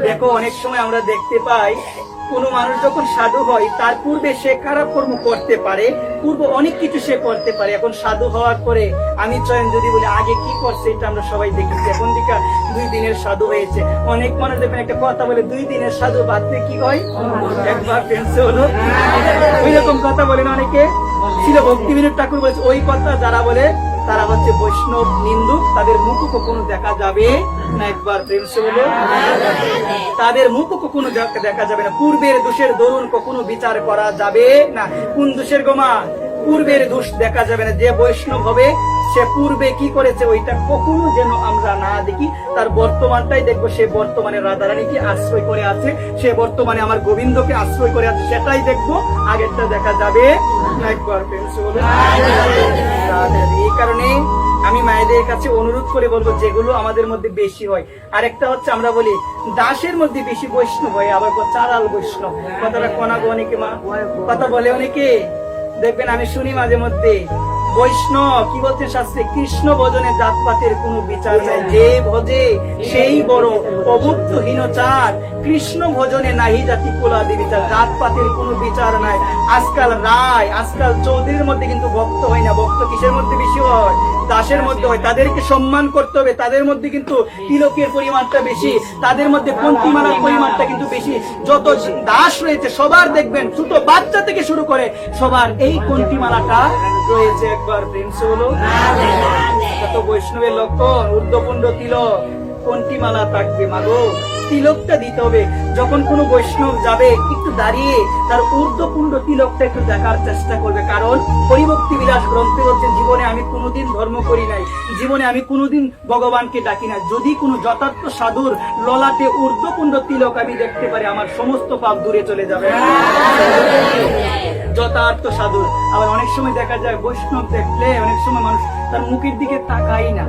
দেখো অনেক সময় আমরা দেখতে পাই কোনো মানুষ যখন সাধু হয় তার পূর্বে সে খারাপ কর্ম করতে পারে, পূর্বে অনেক কিছু সে করতে পারে। এখন সাধু হওয়ার পরে আমি চয়ন যদি বলি আগে কি করছে, এটা আমরা সবাই দেখেছি। এখন দিকা 2 দিনের সাধু হয়েছে। অনেক মানুষ দেখবেন একটা কথা বলে 2 দিনের সাধু বাদতে কি হয়, একবার ফেন্সে হলো, ওই রকম কথা বলেন অনেকে। ছিল ভক্তিবিনোদ ঠাকুর বলেছে ওই কথা যারা বলে তারা হচ্ছে বৈষ্ণব নিন্দুক, তাদের মুখ কখনো দেখা যাবে না। একবার ফ্রেন্ডস বলো, তাদের মুখ কখনো দেখা যাবে না। পূর্বের দোষের দরুন কখনো বিচার করা যাবে না। কোন দোষের গোমা? পূর্বের দোষ দেখা যাবে না। যে বৈষ্ণব হবে সে পূর্বে কি করেছে ওইটা কখনো যেন আমরা না দেখি, তার বর্তমানটাই দেখবো। সে বর্তমানে রাধারানীকে আশ্রয় করে আছে, সে বর্তমানে আমার গোবিন্দকে আশ্রয় করে আছে, সেটাই দেখবো, আগেরটা দেখা যাবে না। একবার ফ্রেন্ডস বলো। এই কারণে আমি মায়েদের কাছে অনুরোধ করে বলবো যেগুলো আমাদের মধ্যে বেশি হয়। আরেকটা হচ্ছে আমরা বলি দাসের মধ্যে বেশি বৈষ্ণব হয়, আবার চারাল বৈষ্ণব। কথাটা কোনা গো অনেকে মা কথা বলে অনেকে, দেখবেন আমি শুনি মাঝে মধ্যে বৈষ্ণব কি বলছেন শাস্ত্রে, কৃষ্ণ ভজনে জাতপাতের কোনো বিচার নাই, যে ভজে সেই বড় অভুক্ত হীনচার, কৃষ্ণ ভজনে নাহি জাতি কুলাদি বিচার, জাতপাতের কোনো বিচার নাই। আজকাল রায়, আজকাল চৌধুরীর মধ্যে কিন্তু ভক্ত হয় না। ভক্ত কিসের মধ্যে বেশি হয়? দাসের মধ্যে হয়। তাদেরকে সম্মান করতে হবে, তাদের মধ্যে কিন্তু তিলকের পরিমাণটা বেশি, তাদের মধ্যে পন্থীমালার পরিমাণটা কিন্তু বেশি। যত দাস রয়েছে সবার দেখবেন ছোট বাচ্চা থেকে শুরু করে সবার এই পন্থীমালাটা রয়েছে। একবার প্রেমস হলো কত বৈষ্ণবের লক্ষণ, ঊর্ধ্বপুণ্ড তিলক, পন্থীমালা থাকবে। মাগো তিলকটা দিতে হবে। যখন কোনো বৈষ্ণব যাবে একটু দাঁড়িয়ে তার ঊর্ধ্বপুণ্ড তিলকটা একটু দেখার চেষ্টা করবে। কারণ হরিভক্তি বিলাস গ্রন্থে বলছে জীবনে আমি কোনোদিন ধর্ম করি নাই, জীবনে আমি কোনোদিন ভগবানকে ডাকি না। যদি কোনো যথার্থ সাধুর ললাটে ঊর্ধ্বপুণ্ড তিলক আমি দেখতে পারি, আমার সমস্ত পাপ দূরে চলে যাবে। যথার্থ সাধুর। আবার অনেক সময় দেখা যায় বৈষ্ণব দেখলে অনেক সময় মানুষ তার মুখের দিকে তাকাই না,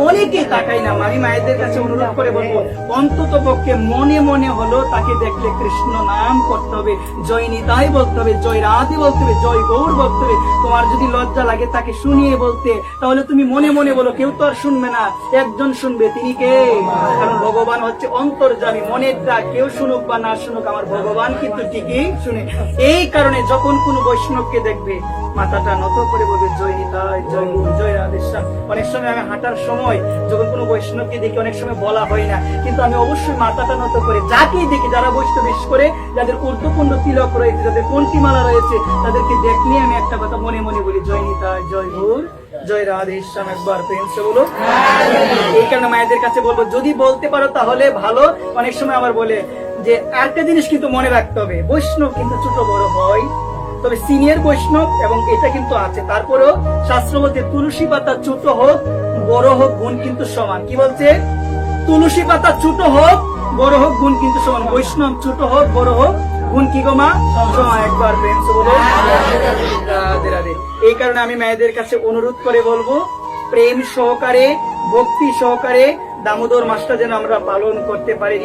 অনেকে তাকাই না। আমি মায়েদের কাছে অনুরোধ করে বলবো অন্তত পক্ষে মনে মনে হলো তাকে দেখলে কৃষ্ণ নাম করতে হবে, জয় নিতাই বলতে হবে, জয় রাধে বলতে হবে, জয় গৌর বলতে হবে। তোমার যদি লজ্জা লাগে তাকে শুনিয়ে বলতে, তাহলে তুমি মনে মনে বলো, কেউ তো আর শুনবে না, একজন শুনবে, তিনি কে? কারণ ভগবান হচ্ছে অন্তর্যামী। মনের ডাক কেউ শুনুক বা না শুনুক আমার ভগবান কিন্তু ঠিকই শুনে। এই কারণে যখন কোনো বৈষ্ণবকে দেখবে মাথাটা নত করে বলবে জয় নিতাই, জয় গুরু, জয় রাধেশ্যাম। অনেক সময় আমি হাঁটার সময় যখন কোনো বৈষ্ণবকে দেখি অনেক সময় বলা হয় না, কিন্তু আমি অবশ্যই মাথাটা নত করে যাকেই দেখি, যারা বৈষ্ণব বিশেষ করে যাদের ঊর্ধ্বপুণ্ড তিলক রয়েছে, যাদের পন্থীমালা রয়েছে, তাদেরকে দেখলে আমি একটা কথা মনে মনে বলি জয় নিতাই, জয় গুরু, জয় রাধেশ্যাম। একবার প্রেমসে বলো। এই কারণে মায়েদের কাছে বলবো যদি বলতে পারো তাহলে ভালো। অনেক সময় আমার বলে যে একটা জিনিস কিন্তু মনে রাখতে হবে, বৈষ্ণব কিন্তু ছোট বড় হয়, তবে সিনিয়র বৈষ্ণব এবং এটা কিন্তু আছে। তারপরেও শাস্ত্র বলতে তুলসী পাতা ছোট হোক বড় হোক গুণ কিন্তু সমান। কি বলছে? তুলসী পাতা ছোট হোক বড় হোক গুণ কিন্তু সমান। বৈষ্ণব ছোট হোক বড় হোক গুণ কি গো মা? সমান। একবার প্রেমস বলো। রাধে রাধে। এই কারণে আমি মায়েদের কাছে অনুরোধ করে বলবো প্রেম সহকারে ভক্তি সহকারে দামোদর মাসটা যেন আমরা পালন করতে পারি।